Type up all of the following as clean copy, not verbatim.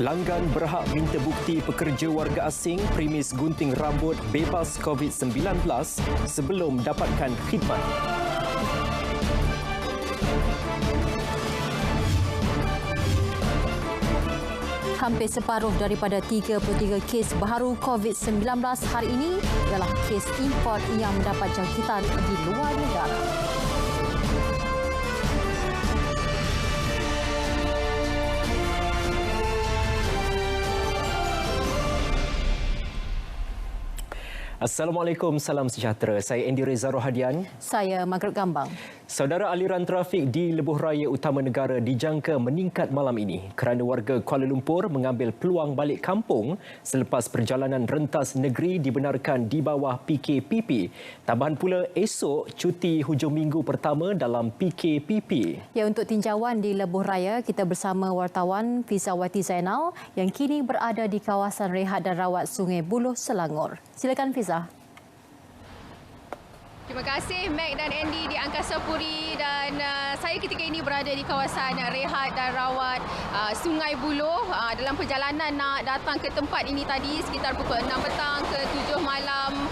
Pelanggan berhak minta bukti pekerja warga asing premis gunting rambut bebas COVID-19 sebelum dapatkan khidmat. Hampir separuh daripada 33 kes baharu COVID-19 hari ini ialah kes import yang mendapat jangkitan di luar negara. Assalamualaikum, salam sejahtera. Saya Andy Reza Rohadian. Saya Margaret Gambang. Saudara, aliran trafik di lebuh raya utama negara dijangka meningkat malam ini kerana warga Kuala Lumpur mengambil peluang balik kampung selepas perjalanan rentas negeri dibenarkan di bawah PKPP. Tambahan pula esok cuti hujung minggu pertama dalam PKPP. Ya, untuk tinjauan di lebuh raya, kita bersama wartawan Fizawati Zainal yang kini berada di kawasan rehat dan rawat Sungai Buloh, Selangor. Silakan Fiza. Terima kasih Mac dan Andy di Angkasa Puri, dan saya ketika ini berada di kawasan rehat dan rawat Sungai Buloh. Dalam perjalanan nak datang ke tempat ini tadi sekitar pukul 6 petang ke 7 malam.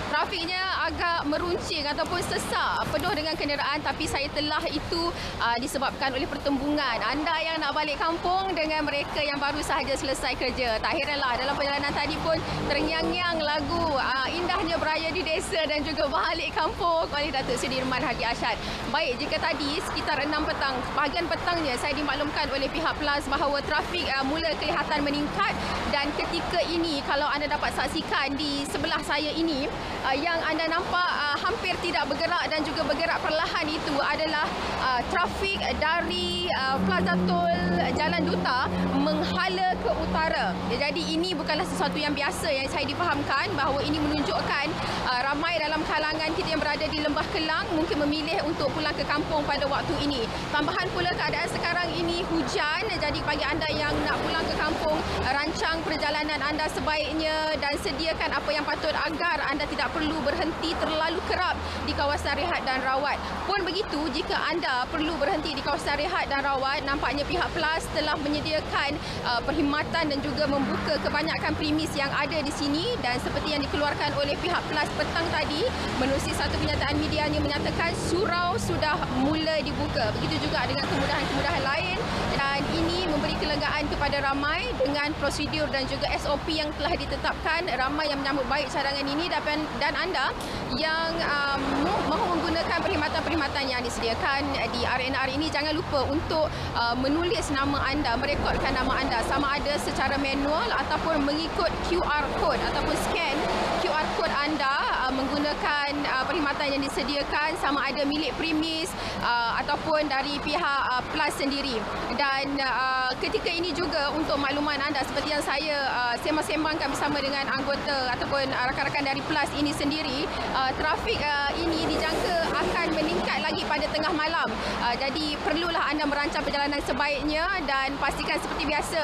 Trafiknya agak meruncing ataupun sesak, penuh dengan kenderaan, tapi saya telah itu disebabkan oleh pertembungan anda yang nak balik kampung dengan mereka yang baru sahaja selesai kerja. Tak heranlah dalam perjalanan tadi pun terngiang-ngiang lagu indahnya beraya di desa dan juga balik kampung oleh Datuk Seri Irman Hadi Ashad. Baik, jika tadi sekitar 6 petang, bahagian petangnya saya dimaklumkan oleh pihak PLAS bahawa trafik mula kelihatan meningkat, dan ketika ini kalau anda dapat saksikan di sebelah saya ini, yang anda nampak hampir tidak bergerak dan juga bergerak perlahan itu adalah trafik dari Plaza Tol Jalan Duta menghala ke utara. Jadi ini bukanlah sesuatu yang biasa yang saya difahamkan, bahawa ini menunjukkan ramai dalam kalangan kita yang berada di Lembah Kelang mungkin memilih untuk pulang ke kampung pada waktu ini. Tambahan pula keadaan sekarang ini hujan, jadi bagi anda yang nak pulang ke kampung, rancang perjalanan anda sebaiknya dan sediakan apa yang patut agar anda tidak perlu berhenti terlalu kerap di kawasan rehat dan rawat. Pun begitu, jika anda perlu berhenti di kawasan rehat dan rawat, nampaknya pihak PLAS telah menyediakan perkhidmatan dan juga membuka kebanyakan premis yang ada di sini, dan seperti yang dikeluarkan oleh pihak PLAS petang tadi menerusi satu kenyataan medianya menyatakan surau sudah mula dibuka. Begitu juga dengan kemudahan-kemudahan lain, dan ini memberi kelegaan kepada ramai dengan prosedur dan juga SOP yang telah ditetapkan. Ramai yang menyambut baik cadangan ini, dan anda yang mahu menggunakan perkhidmatan-perkhidmatan yang disediakan di RNR ini, jangan lupa untuk menulis nama anda, merekodkan nama anda, sama ada secara manual ataupun mengikut QR code ataupun scan QR code anda menggunakan perkhidmatan yang disediakan, sama ada milik premis ataupun dari pihak PLAS sendiri. Dan ketika ini juga untuk makluman anda, seperti yang saya sembang-sembangkan bersama dengan anggota ataupun rakan-rakan dari PLAS ini sendiri, trafik ini dijangka akan meningkat lagi pada tengah malam. Jadi perlulah anda merancang perjalanan sebaiknya, dan pastikan seperti biasa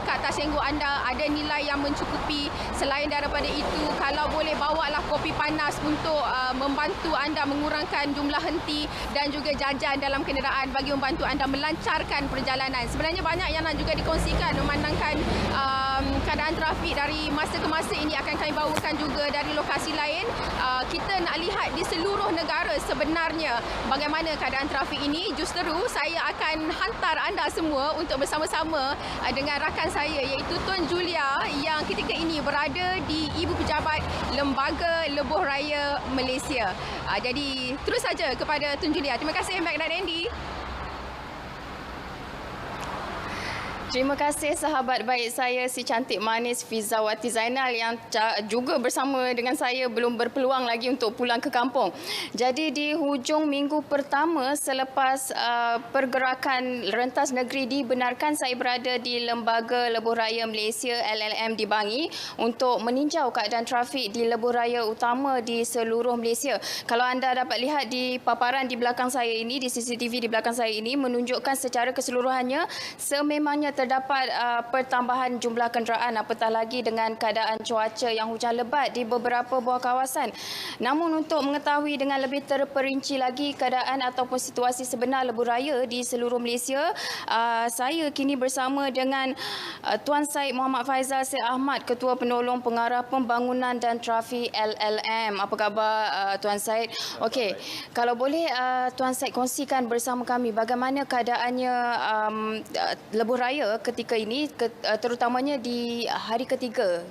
kad tasyenggu anda ada nilai yang mencukupi. Selain daripada itu, kalau boleh bawalah kopi panas untuk membantu anda mengurangkan jumlah henti dan juga jajan dalam kenderaan bagi membantu anda melancarkan perjalanan. Sebenarnya banyak yang nak juga dikongsikan memandangkan keadaan trafik dari masa ke masa ini akan kami bawakan juga dari lokasi lain. Kita nak lihat di seluruh negara sebenarnya bagaimana keadaan trafik ini. Justeru saya akan hantar anda semua untuk bersama-sama dengan rakan saya iaitu Tuan Julia yang ketika ini berada di Ibu Pejabat Lembaga Lebuh Raya Malaysia. Jadi terus saja kepada Tuan Julia. Terima kasih Mac dan Andy. Terima kasih sahabat baik saya, si cantik manis Fizawati Zainal yang juga bersama dengan saya belum berpeluang lagi untuk pulang ke kampung. Jadi di hujung minggu pertama selepas pergerakan rentas negeri dibenarkan, saya berada di Lembaga Lebuh Raya Malaysia LLM di Bangi untuk meninjau keadaan trafik di lebuh raya utama di seluruh Malaysia. Kalau anda dapat lihat di paparan di belakang saya ini, di CCTV di belakang saya ini menunjukkan secara keseluruhannya sememangnya terdapat pertambahan jumlah kenderaan apatah lagi dengan keadaan cuaca yang hujan lebat di beberapa buah kawasan. Namun untuk mengetahui dengan lebih terperinci lagi keadaan ataupun situasi sebenar lebuh raya di seluruh Malaysia, saya kini bersama dengan Tuan Syed Muhammad Faizal Syed Ahmad, Ketua Penolong Pengarah Pembangunan dan Trafik LLM. Apa khabar Tuan Syed? Okey, kalau boleh Tuan Syed kongsikan bersama kami bagaimana keadaannya lebuh raya ketika ini, terutamanya di hari ketiga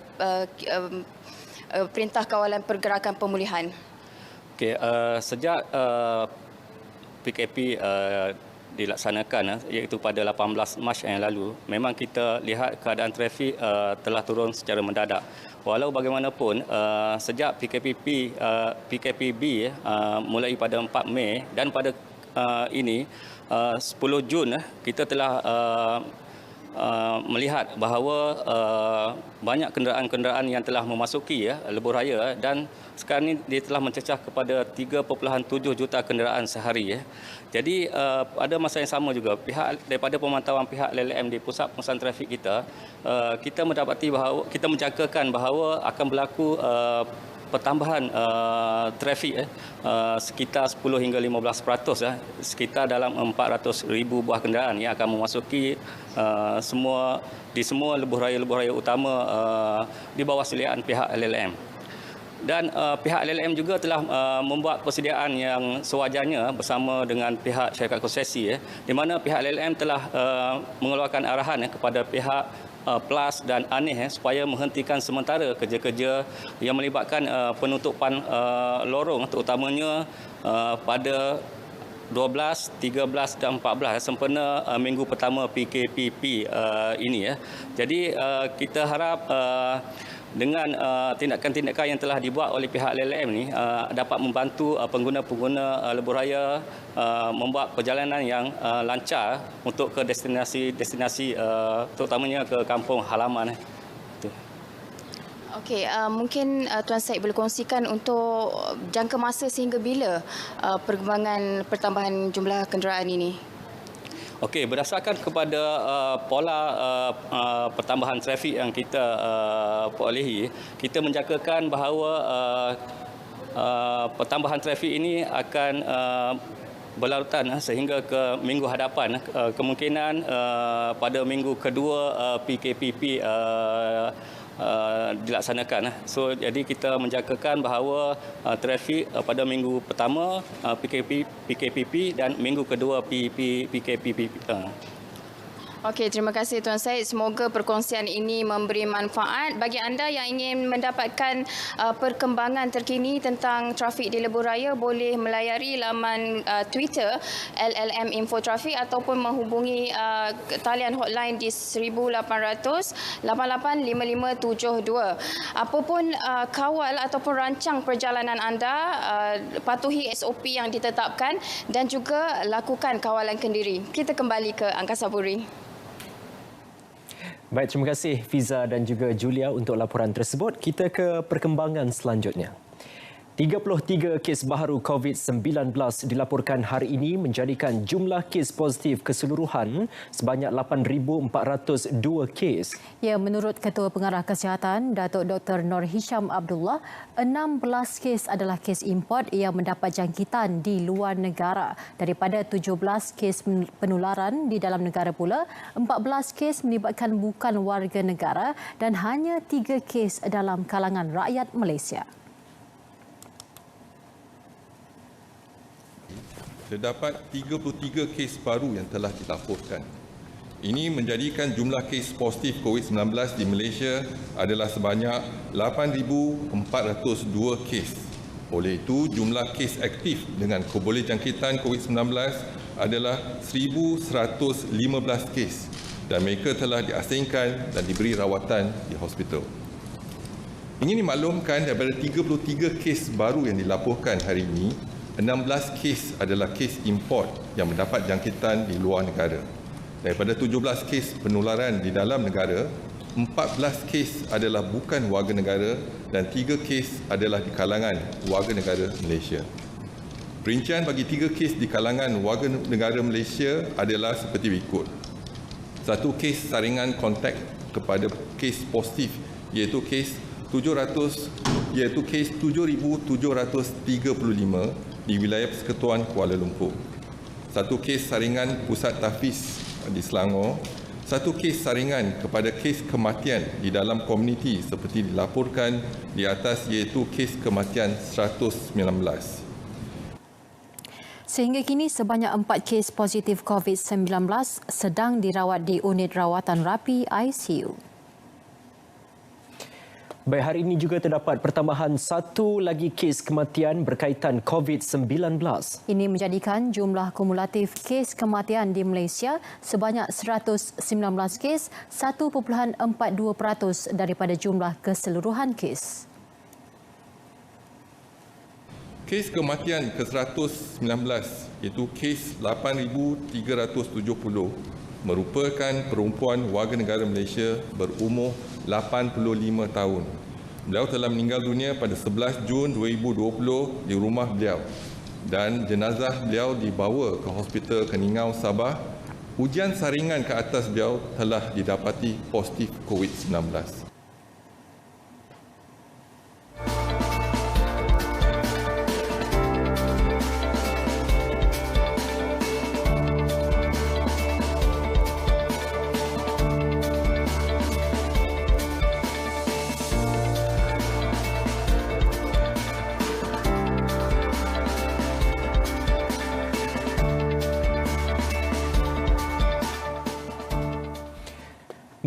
Perintah Kawalan Pergerakan Pemulihan. Okey, sejak PKP dilaksanakan iaitu pada 18 Mac yang lalu, memang kita lihat keadaan trafik telah turun secara mendadak. Walau bagaimanapun, sejak PKPB mulai pada 4 Mei dan pada ini 10 Jun kita telah melihat bahawa banyak kenderaan-kenderaan yang telah memasuki lebuh raya dan sekarang ini dia telah mencecah kepada 3.7 juta kenderaan sehari. Jadi pada masa yang sama juga daripada pemantauan pihak LLM di pusat pengurusan trafik kita mendapati bahawa kita menjangkakan bahawa akan berlaku pertambahan trafik sekitar 10 hingga 15%, sekitar dalam 400,000 buah kenderaan yang akan memasuki di semua lebuh raya utama di bawah seliaan pihak LLM. Dan pihak LLM juga telah membuat persediaan yang sewajarnya bersama dengan pihak syarikat konsesi, di mana pihak LLM telah mengeluarkan arahan kepada pihak PLAS dan ANIH supaya menghentikan sementara kerja-kerja yang melibatkan penutupan lorong, terutamanya pada 12, 13 dan 14 sempena minggu pertama PKPP ini. Jadi kita harap dengan tindakan-tindakan yang telah dibuat oleh pihak LLM ini dapat membantu pengguna-pengguna lebuh raya membuat perjalanan yang lancar untuk ke destinasi terutamanya ke kampung halaman. Okey, mungkin Tuan Syed boleh kongsikan untuk jangka masa sehingga bila perkembangan pertambahan jumlah kenderaan ini? Okey, berdasarkan kepada pola pertambahan trafik yang kita perolehi, kita menjangkakan bahawa pertambahan trafik ini akan berlarutan sehingga ke minggu hadapan. Kemungkinan pada minggu kedua PKPP dilaksanakan. So jadi kita menjangkakan bahawa trafik pada minggu pertama PKPP dan minggu kedua PKPP. Okey, terima kasih Tuan Syed. Semoga perkongsian ini memberi manfaat bagi anda yang ingin mendapatkan perkembangan terkini tentang trafik di lebuh raya. Boleh melayari laman Twitter LLM Info Trafik ataupun menghubungi talian hotline di 1800 885572. Apapun kawal ataupun rancang perjalanan anda, patuhi SOP yang ditetapkan dan juga lakukan kawalan kendiri. Kita kembali ke Angkasa Puri. Baik, terima kasih Fiza dan juga Julia untuk laporan tersebut. Kita ke perkembangan selanjutnya. 33 kes baharu COVID-19 dilaporkan hari ini menjadikan jumlah kes positif keseluruhan sebanyak 8,402 kes. Ya, menurut Ketua Pengarah Kesihatan, Datuk Dr. Nur Hisham Abdullah, 16 kes adalah kes import yang mendapat jangkitan di luar negara. Daripada 17 kes penularan di dalam negara pula, 14 kes melibatkan bukan warga negara dan hanya 3 kes dalam kalangan rakyat Malaysia. Terdapat 33 kes baru yang telah dilaporkan. Ini menjadikan jumlah kes positif COVID-19 di Malaysia adalah sebanyak 8,402 kes. Oleh itu, jumlah kes aktif dengan kebolehjangkitan COVID-19 adalah 1,115 kes dan mereka telah diasingkan dan diberi rawatan di hospital. Ingin dimaklumkan daripada 33 kes baru yang dilaporkan hari ini, 16 kes adalah kes import yang mendapat jangkitan di luar negara. Daripada 17 kes penularan di dalam negara, 14 kes adalah bukan warga negara dan 3 kes adalah di kalangan warga negara Malaysia. Perincian bagi 3 kes di kalangan warga negara Malaysia adalah seperti berikut. Satu kes saringan kontak kepada kes positif iaitu kes 7,735 di wilayah Persekutuan Kuala Lumpur. Satu kes saringan pusat tahfiz di Selangor. Satu kes saringan kepada kes kematian di dalam komuniti seperti dilaporkan di atas iaitu kes kematian 119. Sehingga kini sebanyak 4 kes positif COVID-19 sedang dirawat di unit rawatan rapi ICU. Baik, hari ini juga terdapat pertambahan satu lagi kes kematian berkaitan COVID-19. Ini menjadikan jumlah kumulatif kes kematian di Malaysia sebanyak 119 kes, 1.42% daripada jumlah keseluruhan kes. Kes kematian ke-119 iaitu kes 8,370 merupakan perempuan warga negara Malaysia berumur 85 tahun. Beliau telah meninggal dunia pada 11 Jun 2020 di rumah beliau dan jenazah beliau dibawa ke Hospital Keningau, Sabah. Ujian saringan ke atas beliau telah didapati positif COVID-19.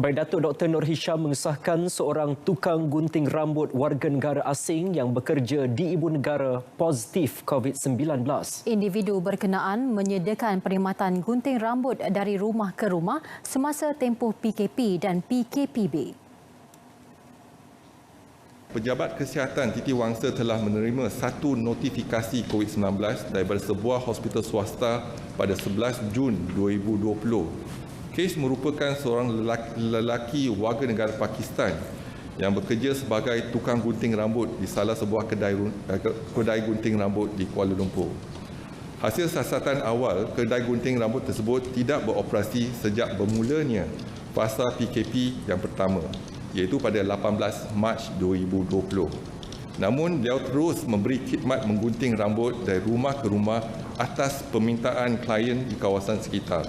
Baik, Datuk Dr. Nur Hisham mengesahkan seorang tukang gunting rambut warga negara asing yang bekerja di ibu negara positif COVID-19. Individu berkenaan menyediakan perkhidmatan gunting rambut dari rumah ke rumah semasa tempoh PKP dan PKPB. Pejabat Kesihatan Titi Wangsa telah menerima satu notifikasi COVID-19 daripada sebuah hospital swasta pada 11 Jun 2020. Kes merupakan seorang lelaki warga negara Pakistan yang bekerja sebagai tukang gunting rambut di salah sebuah kedai gunting rambut di Kuala Lumpur. Hasil siasatan awal, kedai gunting rambut tersebut tidak beroperasi sejak bermulanya fasa PKP yang pertama, iaitu pada 18 Mac 2020. Namun, beliau terus memberi khidmat menggunting rambut dari rumah ke rumah atas permintaan klien di kawasan sekitar.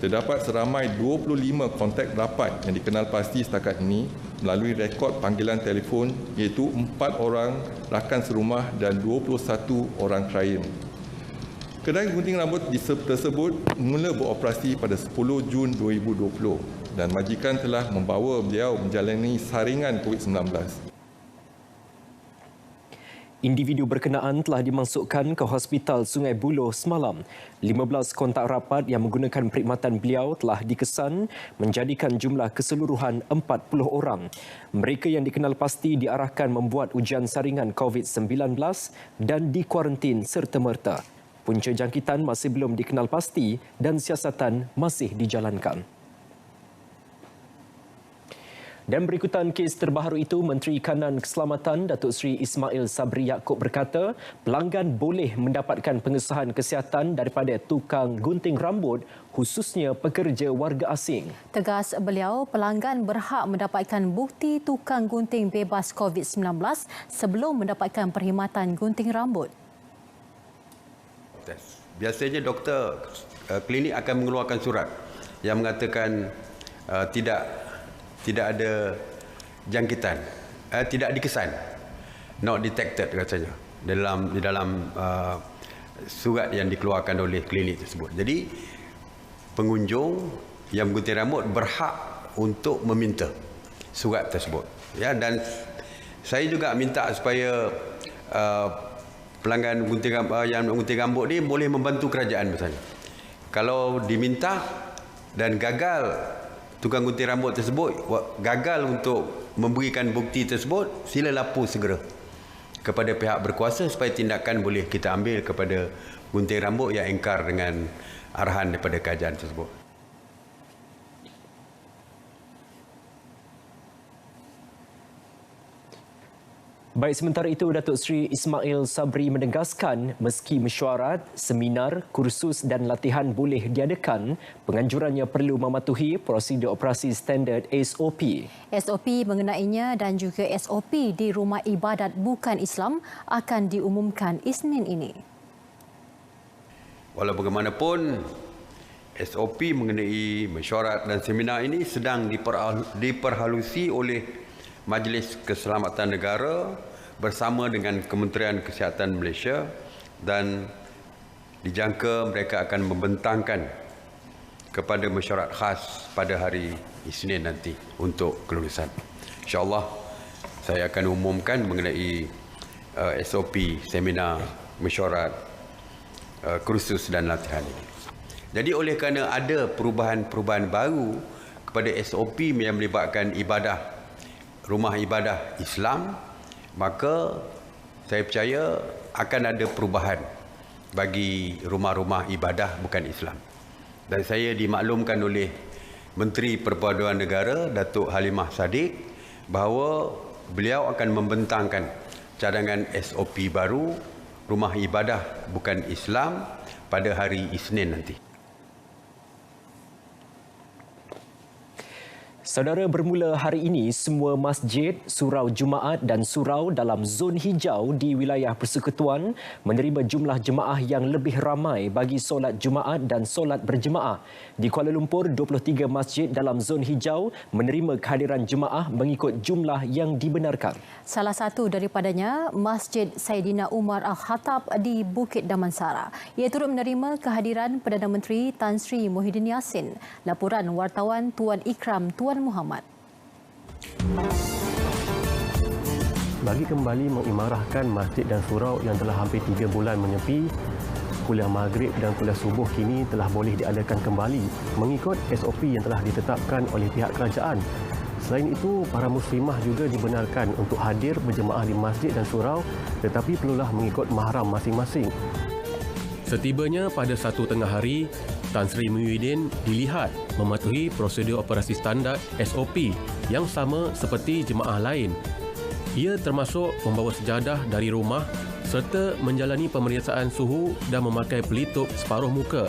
Terdapat seramai 25 kontak rapat yang dikenal pasti setakat ini melalui rekod panggilan telefon iaitu 4 orang rakan serumah dan 21 orang klien. Kedai gunting rambut tersebut mula beroperasi pada 10 Jun 2020 dan majikan telah membawa beliau menjalani saringan COVID-19. Individu berkenaan telah dimasukkan ke Hospital Sungai Buloh semalam. 15 kontak rapat yang menggunakan perkhidmatan beliau telah dikesan menjadikan jumlah keseluruhan 40 orang. Mereka yang dikenal pasti diarahkan membuat ujian saringan COVID-19 dan dikuarantin serta-merta. Punca jangkitan masih belum dikenal pasti dan siasatan masih dijalankan. Dan berikutan kes terbaru itu, Menteri Kanan Keselamatan Datuk Seri Ismail Sabri Yaakob berkata pelanggan boleh mendapatkan pengesahan kesihatan daripada tukang gunting rambut khususnya pekerja warga asing. Tegas beliau, pelanggan berhak mendapatkan bukti tukang gunting bebas COVID-19 sebelum mendapatkan perkhidmatan gunting rambut. Biasanya doktor klinik akan mengeluarkan surat yang mengatakan tidak ada jangkitan, tidak dikesan, not detected katanya di dalam surat yang dikeluarkan oleh klinik tersebut. Jadi pengunjung yang menggunting rambut berhak untuk meminta surat tersebut. Ya, dan saya juga minta supaya pelanggan yang menggunting rambut ni boleh membantu kerajaan misalnya. Kalau diminta dan gagal, tukang gunting rambut tersebut gagal untuk memberikan bukti tersebut, sila lapor segera kepada pihak berkuasa supaya tindakan boleh kita ambil kepada gunting rambut yang ingkar dengan arahan daripada kerajaan tersebut. Baik, sementara itu Datuk Seri Ismail Sabri menegaskan meski mesyuarat, seminar, kursus dan latihan boleh diadakan, penganjurannya perlu mematuhi prosedur operasi standard SOP. SOP mengenainya dan juga SOP di rumah ibadat bukan Islam akan diumumkan Isnin ini. Walau bagaimanapun, SOP mengenai mesyuarat dan seminar ini sedang diperhalusi oleh Majlis Keselamatan Negara bersama dengan Kementerian Kesihatan Malaysia dan dijangka mereka akan membentangkan kepada mesyuarat khas pada hari Isnin nanti untuk kelulusan. InsyaAllah saya akan umumkan mengenai SOP seminar, mesyuarat, kursus dan latihan ini. Jadi oleh kerana ada perubahan-perubahan baru kepada SOP yang melibatkan ibadah, rumah ibadah Islam, maka saya percaya akan ada perubahan bagi rumah-rumah ibadah bukan Islam. Dan saya dimaklumkan oleh Menteri Perpaduan Negara Datuk Halimah Sadiq bahawa beliau akan membentangkan cadangan SOP baru rumah ibadah bukan Islam pada hari Isnin nanti. Saudara, bermula hari ini, semua masjid, surau Jumaat dan surau dalam zon hijau di wilayah Persekutuan menerima jumlah jemaah yang lebih ramai bagi solat Jumaat dan solat berjemaah. Di Kuala Lumpur, 23 masjid dalam zon hijau menerima kehadiran jemaah mengikut jumlah yang dibenarkan. Salah satu daripadanya, Masjid Saidina Umar Al-Khattab di Bukit Damansara. Ia turut menerima kehadiran Perdana Menteri Tan Sri Muhyiddin Yassin. Laporan wartawan Tuan Ikram Tuan Muhammad. Bagi kembali mengimarahkan masjid dan surau yang telah hampir 3 bulan menyepi, kuliah maghrib dan kuliah subuh kini telah boleh diadakan kembali mengikut SOP yang telah ditetapkan oleh pihak kerajaan. Selain itu, para muslimah juga dibenarkan untuk hadir berjemaah di masjid dan surau, tetapi perlulah mengikut mahram masing-masing. Setibanya pada 1 tengah hari, Tan Sri Muhyiddin dilihat mematuhi prosedur operasi standard SOP yang sama seperti jemaah lain. Ia termasuk membawa sejadah dari rumah serta menjalani pemeriksaan suhu dan memakai pelitup separuh muka.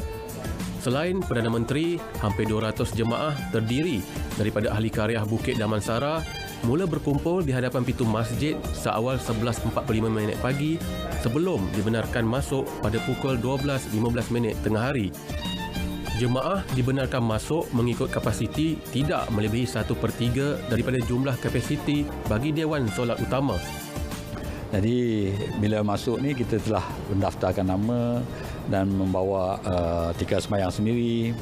Selain Perdana Menteri, hampir 200 jemaah terdiri daripada ahli karyah Bukit Damansara mula berkumpul di hadapan pintu masjid seawal 11.45 pagi sebelum dibenarkan masuk pada pukul 12.15 tengah hari. Jemaah dibenarkan masuk mengikut kapasiti tidak melebihi 1/3 daripada jumlah kapasiti bagi Dewan Solat Utama. Jadi bila masuk ni kita telah mendaftarkan nama dan membawa tiket sembahyang sendiri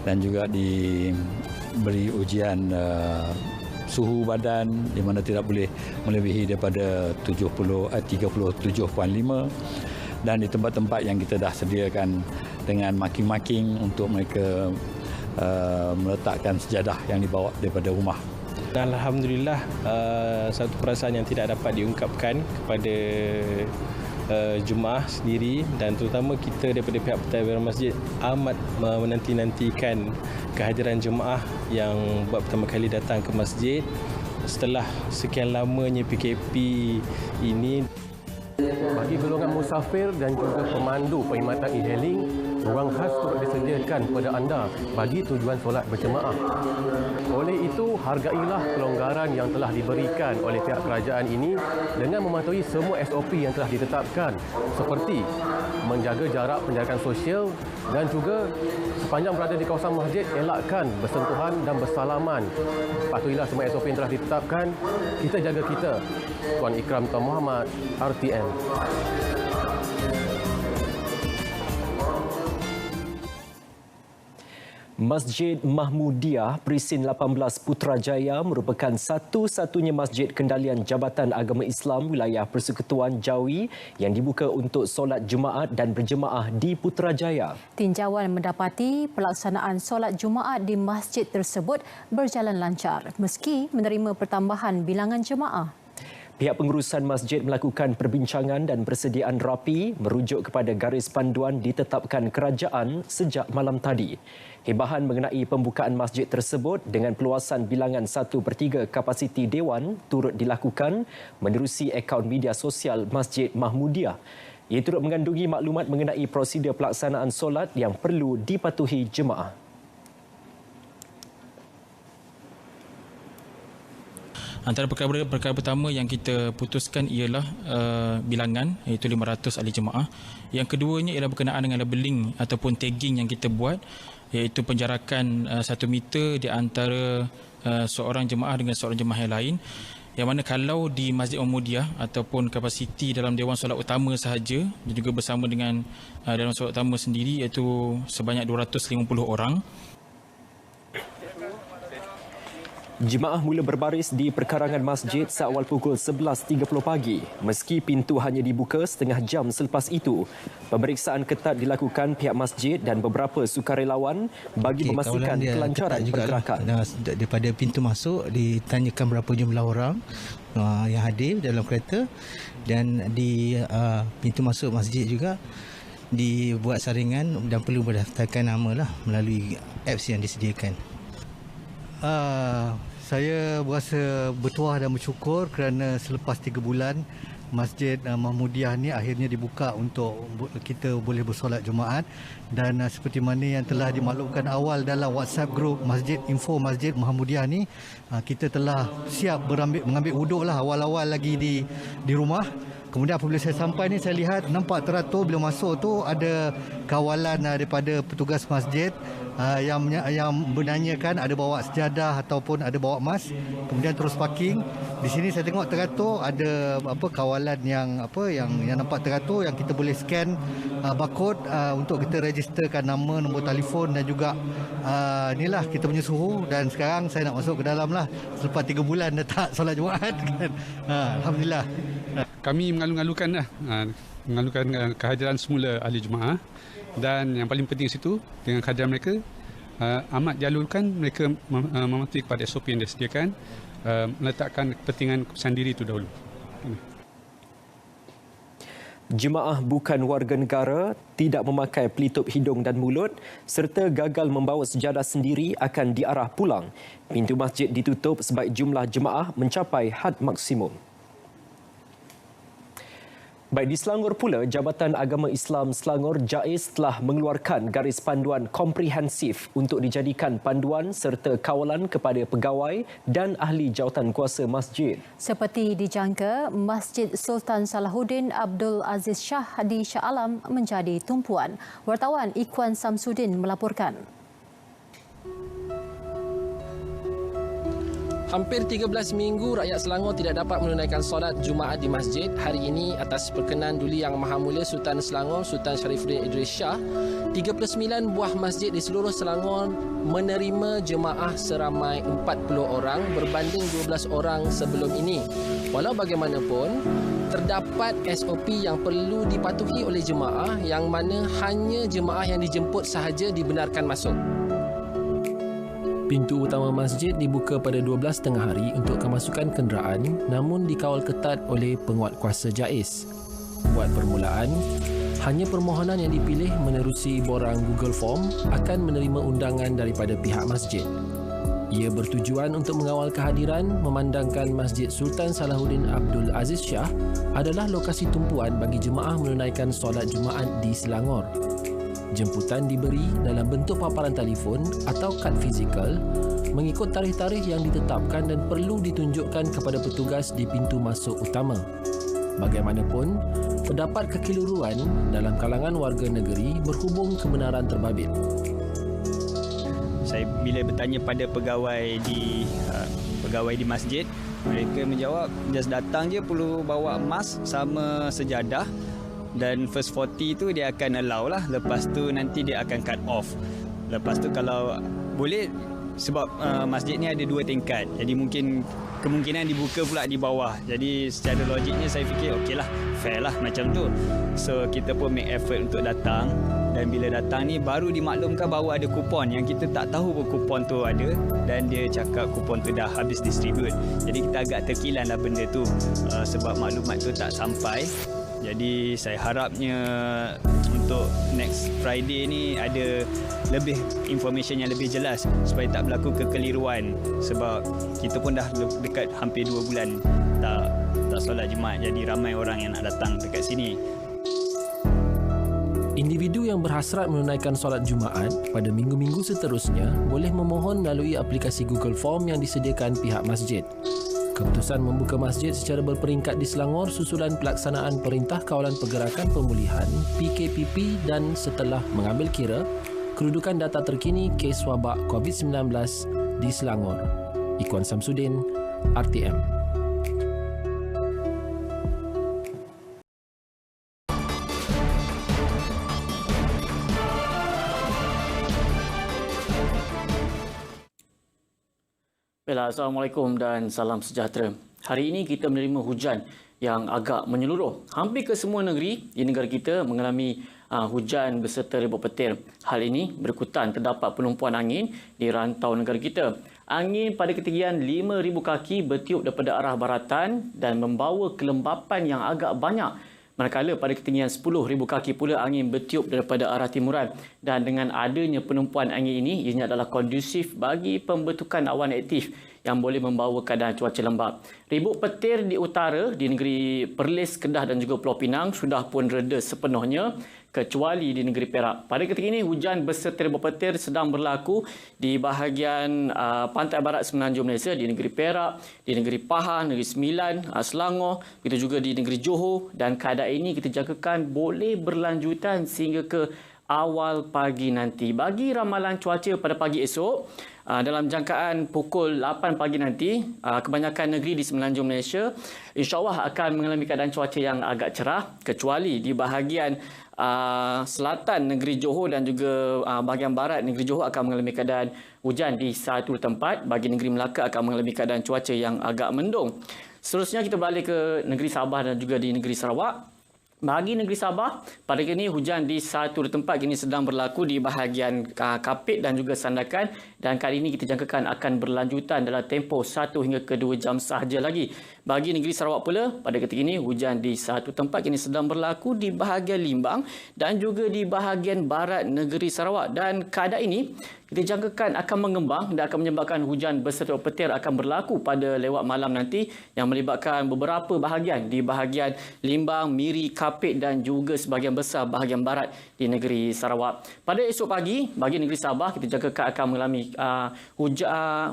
dan juga diberi ujian suhu badan di mana tidak boleh melebihi daripada 37.5 dan di tempat-tempat yang kita dah sediakan dengan marking-marking untuk mereka meletakkan sejadah yang dibawa daripada rumah. Alhamdulillah, satu perasaan yang tidak dapat diungkapkan kepada jemaah sendiri dan terutama kita daripada pihak pentadbiran masjid amat menanti-nantikan kehadiran jemaah yang buat pertama kali datang ke masjid setelah sekian lamanya PKP ini. Bagi golongan musafir dan juga pemandu perkhidmatan e-hailing, ruang khas turut disediakan kepada anda bagi tujuan solat berjemaah. Oleh itu, hargailah kelonggaran yang telah diberikan oleh pihak kerajaan ini dengan mematuhi semua SOP yang telah ditetapkan seperti menjaga jarak penjarakan sosial dan juga sepanjang berada di kawasan masjid, elakkan bersentuhan dan bersalaman. Patuhilah semua SOP yang telah ditetapkan. Kita jaga kita. Tuan Ikram Tuan Muhammad, RTM. Masjid Mahmudiyah Perisin 18 Putrajaya merupakan satu-satunya masjid kendalian Jabatan Agama Islam Wilayah Persekutuan Jawi yang dibuka untuk solat Jumaat dan berjemaah di Putrajaya. Tinjauan mendapati pelaksanaan solat Jumaat di masjid tersebut berjalan lancar meski menerima pertambahan bilangan jemaah. Pihak pengurusan masjid melakukan perbincangan dan persediaan rapi merujuk kepada garis panduan ditetapkan kerajaan sejak malam tadi. Hibahan mengenai pembukaan masjid tersebut dengan peluasan bilangan 1/3 kapasiti dewan turut dilakukan menerusi akaun media sosial Masjid Mahmudiyah. Ia turut mengandungi maklumat mengenai prosedur pelaksanaan solat yang perlu dipatuhi jemaah. Antara perkara pertama yang kita putuskan ialah bilangan, iaitu 500 ahli jemaah. Yang keduanya ialah berkenaan dengan labeling ataupun tagging yang kita buat, iaitu penjarakan 1 meter di antara seorang jemaah dengan seorang jemaah yang lain. Yang mana kalau di Masjid Mahmudiyah ataupun kapasiti dalam Dewan Solat Utama sahaja dan juga bersama dengan Dewan Solat Utama sendiri, iaitu sebanyak 250 orang. Jemaah mula berbaris di perkarangan masjid seawal pukul 11.30 pagi. Meski pintu hanya dibuka setengah jam selepas itu, pemeriksaan ketat dilakukan pihak masjid dan beberapa sukarelawan bagi memastikan kelancaran pergerakan. Daripada pintu masuk ditanyakan berapa jumlah orang yang hadir dalam kereta, dan di pintu masuk masjid juga dibuat saringan dan perlu berdaftarkan nama lah melalui apps yang disediakan. Saya berasa bertuah dan bersyukur kerana selepas 3 bulan Masjid Mahmudiyah ni akhirnya dibuka untuk kita boleh bersolat Jumaat, dan seperti mana yang telah dimaklumkan awal dalam WhatsApp group Masjid Info Masjid Mahmudiyah ni, kita telah siap mengambil wuduk lah awal-awal lagi di rumah. Kemudian apabila saya sampai ni, saya lihat nampak teratur bila masuk tu ada kawalan daripada petugas masjid yang menanyakan ada bawa sejadah ataupun ada bawa emas, kemudian terus parking. Di sini saya tengok teratur ada kawalan yang nampak teratur, yang kita boleh scan barcode untuk kita registerkan nama, nombor telefon dan juga inilah kita punya suhu. Dan sekarang saya nak masuk ke dalam lah selepas 3 bulan dah tak solat Jumaat kan. Alhamdulillah. Kami mengalu-alukan kehadiran semula ahli jemaah, dan yang paling penting situ dengan kehadiran mereka amat dialurkan mereka mematuhi kepada SOP yang disediakan, meletakkan kepentingan keputusan diri itu dahulu. Jemaah bukan warga negara, tidak memakai pelitup hidung dan mulut serta gagal membawa sejadah sendiri akan diarah pulang. Pintu masjid ditutup sebaik jumlah jemaah mencapai had maksimum. Baik, di Selangor pula, Jabatan Agama Islam Selangor JAIS telah mengeluarkan garis panduan komprehensif untuk dijadikan panduan serta kawalan kepada pegawai dan ahli jawatan kuasa masjid. Seperti dijangka, Masjid Sultan Salahuddin Abdul Aziz Shah di Shah Alam menjadi tumpuan. Wartawan Ikhwan Samsudin melaporkan. Hampir 13 minggu rakyat Selangor tidak dapat menunaikan solat Jumaat di masjid. Hari ini atas perkenan Duli Yang Maha Mulia Sultan Selangor Sultan Sharifuddin Idris Shah, 39 buah masjid di seluruh Selangor menerima jemaah seramai 40 orang berbanding 12 orang sebelum ini. Walau bagaimanapun, terdapat SOP yang perlu dipatuhi oleh jemaah, yang mana hanya jemaah yang dijemput sahaja dibenarkan masuk. Pintu utama masjid dibuka pada 12.30 hari untuk kemasukan kenderaan, namun dikawal ketat oleh penguatkuasa JAIS. Buat permulaan, hanya permohonan yang dipilih menerusi borang Google Form akan menerima undangan daripada pihak masjid. Ia bertujuan untuk mengawal kehadiran, memandangkan Masjid Sultan Salahuddin Abdul Aziz Shah adalah lokasi tumpuan bagi jemaah menunaikan solat Jumaat di Selangor. Jemputan diberi dalam bentuk paparan telefon atau kad fizikal mengikut tarikh-tarikh yang ditetapkan dan perlu ditunjukkan kepada petugas di pintu masuk utama. Bagaimanapun, terdapat kekeliruan dalam kalangan warga negeri berhubung kebenaran terbabit. Saya bila bertanya pada pegawai di masjid, mereka menjawab just datang je perlu bawa emas sama sejadah. Dan first 40 tu dia akan allow lah. Lepas tu nanti dia akan cut off. Lepas tu kalau boleh, sebab masjid ni ada 2 tingkat. Jadi mungkin kemungkinan dibuka pula di bawah. Jadi secara logiknya saya fikir okeylah, fair lah macam tu. So kita pun make effort untuk datang, dan bila datang ni baru dimaklumkan bahawa ada kupon yang kita tak tahu pun kupon tu ada, dan dia cakap kupon tu dah habis distribute. Jadi kita agak terkilan lah benda tu sebab maklumat tu tak sampai. Jadi saya harapnya untuk next Friday ni ada lebih information yang lebih jelas supaya tak berlaku kekeliruan, sebab kita pun dah dekat hampir 2 bulan tak solat Jumaat, jadi ramai orang yang nak datang dekat sini. Individu yang berhasrat menunaikan solat Jumaat pada minggu-minggu seterusnya boleh memohon melalui aplikasi Google Form yang disediakan pihak masjid. Keputusan membuka masjid secara berperingkat di Selangor susulan pelaksanaan Perintah Kawalan Pergerakan Pemulihan PKPP dan setelah mengambil kira kedudukan data terkini kes wabak COVID-19 di Selangor. Ikhwan Samsudin, RTM. Assalamualaikum dan salam sejahtera. Hari ini kita menerima hujan yang agak menyeluruh. Hampir ke semua negeri di negara kita mengalami hujan beserta ribut petir. Hal ini berikutan terdapat penumpuan angin di rantau negara kita. Angin pada ketinggian 5,000 kaki bertiup daripada arah baratan dan membawa kelembapan yang agak banyak. Manakala pada ketinggian 10,000 kaki pula angin bertiup daripada arah timuran. Dan dengan adanya penumpuan angin ini, ianya adalah kondusif bagi pembentukan awan aktif yang boleh membawa keadaan cuaca lembap. Ribut petir di utara, di negeri Perlis, Kedah dan juga Pulau Pinang sudah pun reda sepenuhnya, kecuali di negeri Perak. Pada ketika ini, hujan beserta ribut petir sedang berlaku di bahagian pantai barat semenanjung Malaysia, di negeri Perak, di negeri Pahang, negeri Sembilan, Selangor, begitu juga di negeri Johor, dan keadaan ini kita jangkakan boleh berlanjutan sehingga ke awal pagi nanti. Bagi ramalan cuaca pada pagi esok, dalam jangkaan pukul 8 pagi nanti, kebanyakan negeri di semenanjung Malaysia insya-Allah akan mengalami keadaan cuaca yang agak cerah, kecuali di bahagian selatan negeri Johor dan juga bahagian barat negeri Johor akan mengalami keadaan hujan di satu tempat. Bagi negeri Melaka akan mengalami keadaan cuaca yang agak mendung. Seterusnya kita beralih ke negeri Sabah dan juga di negeri Sarawak. Bagi negeri Sabah, pada kini hujan di satu tempat kini sedang berlaku di bahagian Kapit dan juga Sandakan, dan kali ini kita jangkakan akan berlanjutan dalam tempoh 1 hingga ke 2 jam sahaja lagi. Bagi negeri Sarawak pula, pada ketika ini hujan di satu tempat kini sedang berlaku di bahagian Limbang dan juga di bahagian barat negeri Sarawak, dan keadaan ini kita jangkakan akan mengembang dan akan menyebabkan hujan beserta petir akan berlaku pada lewat malam nanti yang melibatkan beberapa bahagian di bahagian Limbang, Miri, Kapit dan juga sebahagian besar bahagian barat di negeri Sarawak. Pada esok pagi, bagi negeri Sabah, kita jangkakan akan mengalami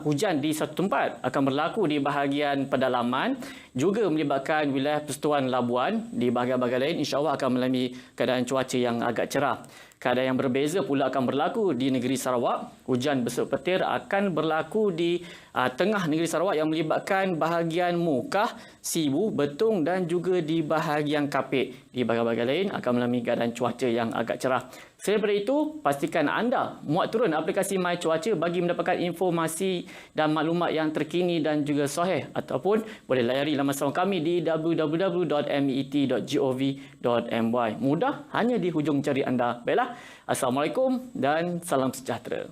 hujan di satu tempat akan berlaku di bahagian pedalaman, juga melibatkan wilayah Persekutuan Labuan. Di bahagian-bahagian lain insya-Allah akan mengalami keadaan cuaca yang agak cerah. Keadaan yang berbeza pula akan berlaku di negeri Sarawak. Hujan beserta petir akan berlaku di tengah negeri Sarawak yang melibatkan bahagian Mukah, Sibu, Betung dan juga di bahagian Kapit. Di bahagian-bahagian lain akan mengalami keadaan cuaca yang agak cerah. Selain daripada itu, pastikan anda muat turun aplikasi My Cuaca bagi mendapatkan informasi dan maklumat yang terkini dan juga sahih, ataupun boleh layari laman salon kami di www.met.gov.my. Mudah, hanya di hujung jari anda. Baiklah, Assalamualaikum dan salam sejahtera.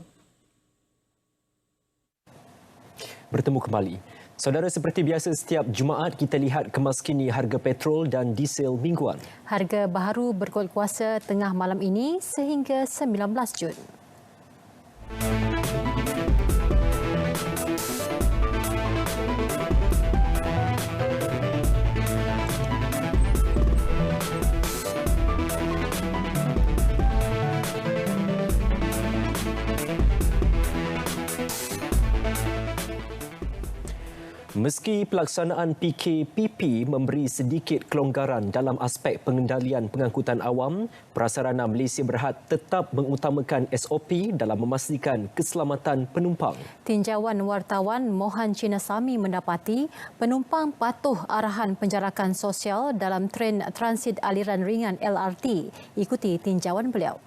Bertemu kembali. Saudara, seperti biasa setiap Jumaat kita lihat kemas kini harga petrol dan diesel mingguan. Harga baharu berkuat kuasa tengah malam ini sehingga 19 Jun. Meski pelaksanaan PKPP memberi sedikit kelonggaran dalam aspek pengendalian pengangkutan awam, Prasarana Malaysia Berhad tetap mengutamakan SOP dalam memastikan keselamatan penumpang. Tinjauan wartawan Mohan Chinasamy mendapati penumpang patuh arahan penjarakan sosial dalam tren transit aliran ringan LRT. Ikuti tinjauan beliau.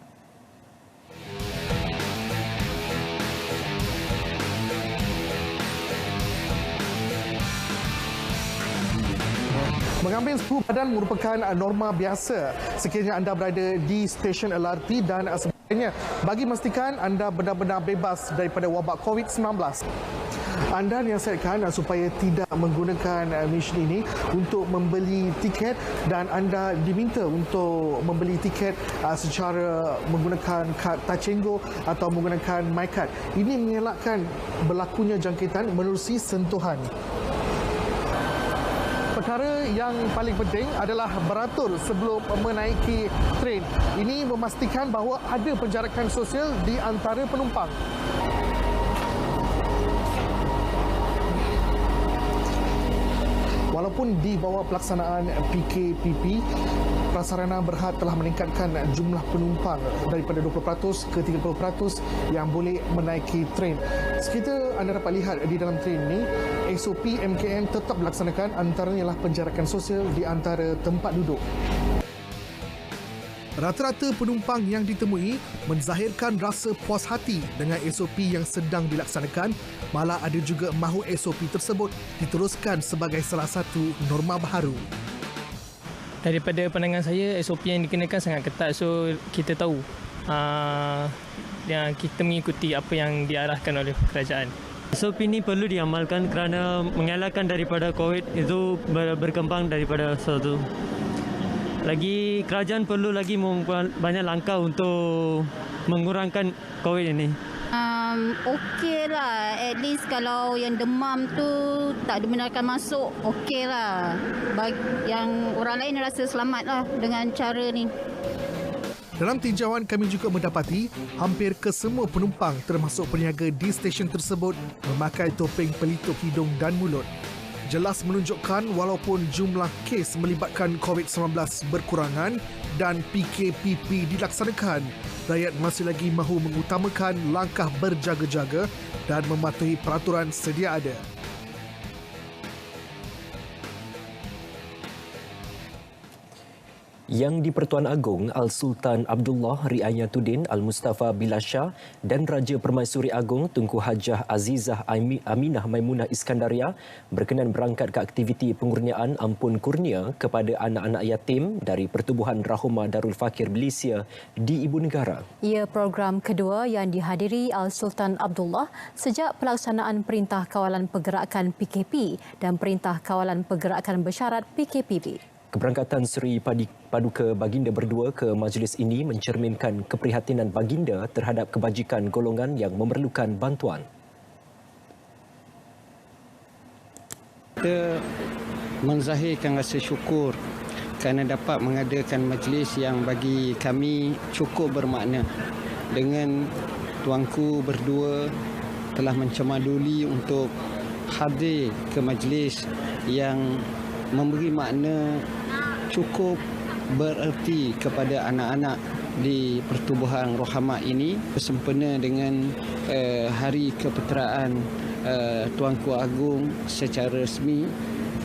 Mengambil 10 badan merupakan norma biasa sekiranya anda berada di stesen LRT dan sebagainya bagi memastikan anda benar-benar bebas daripada wabak COVID-19. Anda dinasihatkan supaya tidak menggunakan mesin ini untuk membeli tiket dan anda diminta untuk membeli tiket secara menggunakan kad Tachengo atau menggunakan MyCard. Ini mengelakkan berlakunya jangkitan menerusi sentuhan. Perkara yang paling penting adalah beratur sebelum menaiki tren. Ini memastikan bahawa ada penjarakan sosial di antara penumpang. Walaupun di bawah pelaksanaan PKPP, Prasarana Berhad telah meningkatkan jumlah penumpang daripada 20% ke 30% yang boleh menaiki tren. Sekitar anda dapat lihat di dalam tren ini, SOP MKM tetap dilaksanakan, antaranya ialah penjarakan sosial di antara tempat duduk. Rata-rata penumpang yang ditemui menzahirkan rasa puas hati dengan SOP yang sedang dilaksanakan, malah ada juga mahu SOP tersebut diteruskan sebagai salah satu norma baharu. Daripada pandangan saya, SOP yang dikenakan sangat ketat, so kita tahu yang kita mengikuti apa yang diarahkan oleh kerajaan. SOP ini perlu diamalkan kerana mengelakkan daripada COVID itu berkembang daripada suatu. Lagi kerajaan perlu lagi membuat banyak langkah untuk mengurangkan COVID ini. Okey lah, at least kalau yang demam tu tak dibenarkan masuk, okey lah. Yang orang lain rasa selamat lah dengan cara ni. Dalam tinjauan kami juga mendapati hampir kesemua penumpang termasuk peniaga di stesen tersebut memakai topeng pelitup hidung dan mulut. Jelas menunjukkan walaupun jumlah kes melibatkan COVID-19 berkurangan dan PKPP dilaksanakan, rakyat masih lagi mahu mengutamakan langkah berjaga-jaga dan mematuhi peraturan sedia ada. Yang di-Pertuan Agong Al-Sultan Abdullah Riayatuddin Al-Mustafa Bilasha dan Raja Permaisuri Agong Tunku Hajah Azizah Aminah Maimunah Iskandaria berkenan berangkat ke aktiviti pengurniaan ampun kurnia kepada anak-anak yatim dari Pertubuhan Rahoma Darul Fakir Malaysia di Ibu Negara. Ia program kedua yang dihadiri Al-Sultan Abdullah sejak pelaksanaan Perintah Kawalan Pergerakan PKP dan Perintah Kawalan Pergerakan Bersyarat PKPB. Keberangkatan Seri Paduka Baginda berdua ke majlis ini mencerminkan keprihatinan Baginda terhadap kebajikan golongan yang memerlukan bantuan. Kita menzahirkan rasa syukur kerana dapat mengadakan majlis yang bagi kami cukup bermakna. Dengan tuanku berdua telah mencemaduli untuk hadir ke majlis yang memberi makna cukup bererti kepada anak-anak di Pertubuhan Rohama ini bersempena dengan Hari Kepeteraan Tuanku Agung secara resmi,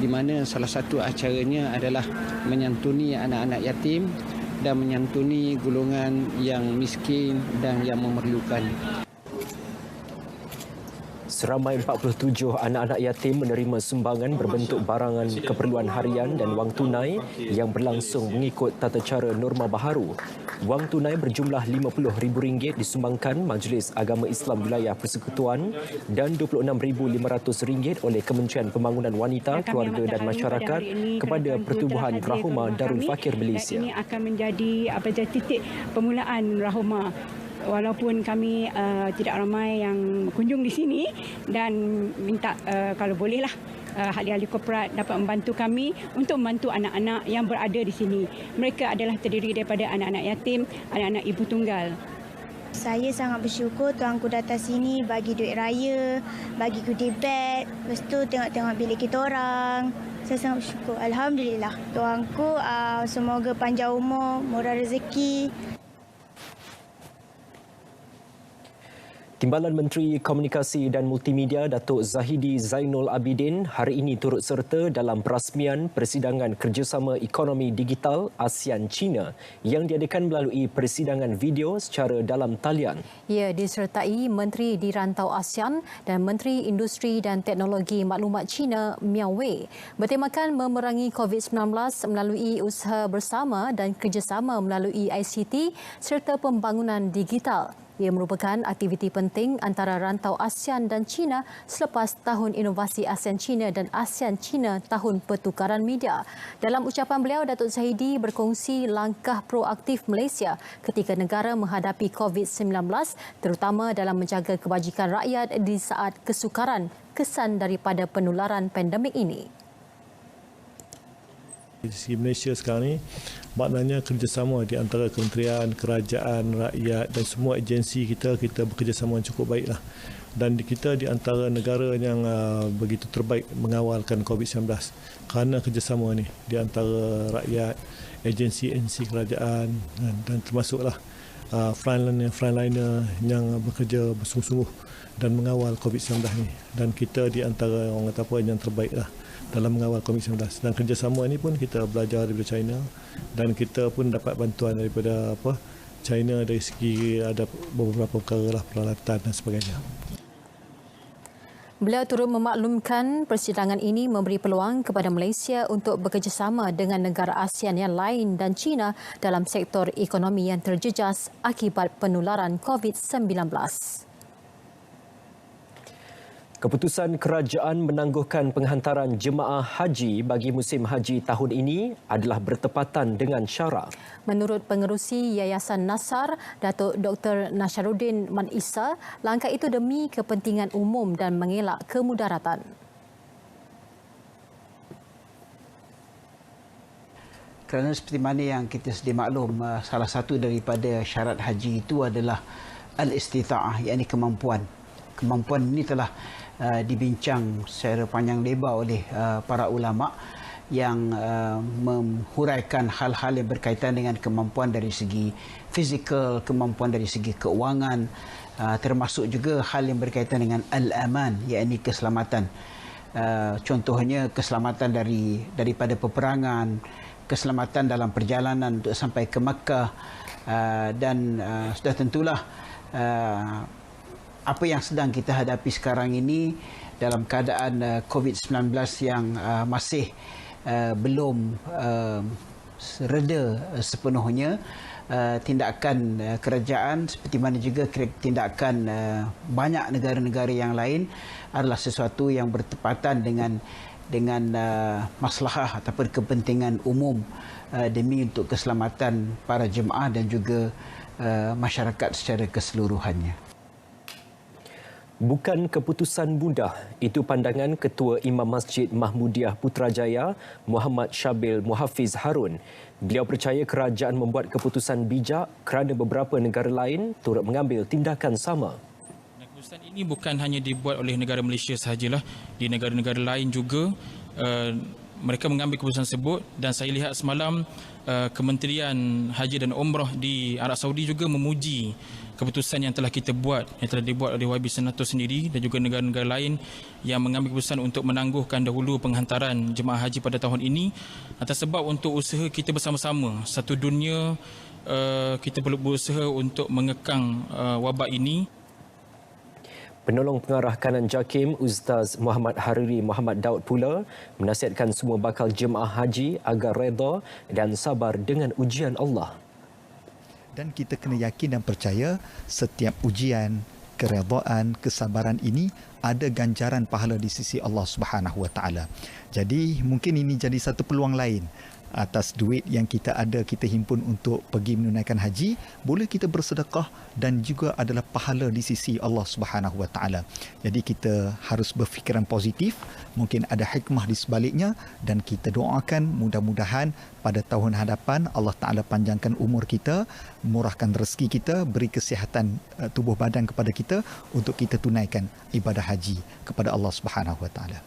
di mana salah satu acaranya adalah menyantuni anak-anak yatim dan menyantuni golongan yang miskin dan yang memerlukan. Seramai 47 anak-anak yatim menerima sumbangan berbentuk barangan keperluan harian dan wang tunai yang berlangsung mengikut tata cara norma baharu. Wang tunai berjumlah RM50,000 disumbangkan Majlis Agama Islam Wilayah Persekutuan dan RM26,500 oleh Kementerian Pembangunan Wanita, Keluarga dan Masyarakat kepada Pertubuhan Rahoma Darul Fakir Malaysia. Ini akan menjadi titik permulaan Rahoma. Walaupun kami tidak ramai yang berkunjung di sini dan minta kalau bolehlah ahli-ahli korporat dapat membantu kami untuk membantu anak-anak yang berada di sini. Mereka adalah terdiri daripada anak-anak yatim, anak-anak ibu tunggal. Saya sangat bersyukur tuanku datang sini bagi duit raya, bagi goodie bag, lepas tu tengok-tengok bilik kita orang. Saya sangat bersyukur. Alhamdulillah. Tuanku semoga panjang umur, murah rezeki. Timbalan Menteri Komunikasi dan Multimedia Datuk Zahidi Zainul Abidin hari ini turut serta dalam perasmian Persidangan Kerjasama Ekonomi Digital ASEAN-China yang diadakan melalui persidangan video secara dalam talian. Ia disertai Menteri di Rantau ASEAN dan Menteri Industri dan Teknologi Maklumat China Miao Wei bertemakan memerangi COVID-19 melalui usaha bersama dan kerjasama melalui ICT serta pembangunan digital. Ia merupakan aktiviti penting antara rantau ASEAN dan China selepas Tahun Inovasi ASEAN-China dan ASEAN-China Tahun Pertukaran Media. Dalam ucapan beliau, Datuk Zahidi berkongsi langkah proaktif Malaysia ketika negara menghadapi COVID-19 terutama dalam menjaga kebajikan rakyat di saat kesukaran kesan daripada penularan pandemik ini. Di segi Malaysia sekarang ni, maknanya kerjasama di antara kementerian, kerajaan, rakyat dan semua agensi kita bekerjasama yang cukup baiklah. Dan kita di antara negara yang begitu terbaik mengawalkan COVID-19 kerana kerjasama ni di antara rakyat, agensi kerajaan dan termasuklah frontliner yang bekerja bersungguh-sungguh dan mengawal COVID-19 ni. Dan kita di antara orang kata apa yang terbaiklah dalam mengawal COVID-19 dan kerjasama ini pun kita belajar daripada China dan kita pun dapat bantuan daripada China dari segi ada beberapa perkara lah, peralatan dan sebagainya. Beliau turut memaklumkan persidangan ini memberi peluang kepada Malaysia untuk bekerjasama dengan negara ASEAN yang lain dan China dalam sektor ekonomi yang terjejas akibat penularan COVID-19. Keputusan kerajaan menangguhkan penghantaran jemaah haji bagi musim haji tahun ini adalah bertepatan dengan syara. Menurut pengerusi Yayasan Nasar, Datuk Dr. Nasharuddin Man Isa, langkah itu demi kepentingan umum dan mengelak kemudaratan. Kerana seperti mana yang kita sedia maklum, salah satu daripada syarat haji itu adalah al-istita'ah, iaitu kemampuan. Kemampuan ini telah dibincang secara panjang lebar oleh para ulama yang menghuraikan hal-hal yang berkaitan dengan kemampuan dari segi fizikal, kemampuan dari segi keuangan, termasuk juga hal yang berkaitan dengan al-aman, iaitu keselamatan. Contohnya keselamatan daripada peperangan, keselamatan dalam perjalanan untuk sampai ke Makkah, dan sudah tentulah apa yang sedang kita hadapi sekarang ini dalam keadaan COVID-19 yang masih belum reda sepenuhnya, tindakan kerajaan seperti mana juga tindakan banyak negara-negara yang lain adalah sesuatu yang bertepatan dengan maslahah ataupun kepentingan umum demi untuk keselamatan para jemaah dan juga masyarakat secara keseluruhannya. Bukan keputusan mudah, itu pandangan Ketua Imam Masjid Mahmudiyah Putrajaya, Muhammad Syabil Muhafiz Harun. Beliau percaya kerajaan membuat keputusan bijak kerana beberapa negara lain turut mengambil tindakan sama. Keputusan ini bukan hanya dibuat oleh negara Malaysia sahajalah, di negara-negara lain juga mereka mengambil keputusan tersebut, dan saya lihat semalam Kementerian Haji dan Umrah di Arab Saudi juga memuji keputusan yang telah kita buat, yang telah dibuat oleh YB Senator sendiri dan juga negara-negara lain yang mengambil keputusan untuk menangguhkan dahulu penghantaran jemaah haji pada tahun ini atas sebab untuk usaha kita bersama-sama satu dunia, kita perlu berusaha untuk mengekang wabak ini. Penolong Pengarah Kanan JAKIM Ustaz Muhammad Hariri Muhammad Daud pula menasihatkan semua bakal jemaah haji agar reda dan sabar dengan ujian Allah. Dan kita kena yakin dan percaya setiap ujian, keredaan, kesabaran ini ada ganjaran pahala di sisi Allah Subhanahu Wa Taala. Jadi mungkin ini jadi satu peluang lain atas duit yang kita ada, kita himpun untuk pergi menunaikan haji, boleh kita bersedekah dan juga adalah pahala di sisi Allah Subhanahu Wa Taala. Jadi kita harus berfikiran positif, mungkin ada hikmah di sebaliknya, dan kita doakan mudah-mudahan pada tahun hadapan Allah Taala panjangkan umur kita, murahkan rezeki kita, beri kesihatan tubuh badan kepada kita untuk kita tunaikan ibadah haji kepada Allah Subhanahu Wa Taala.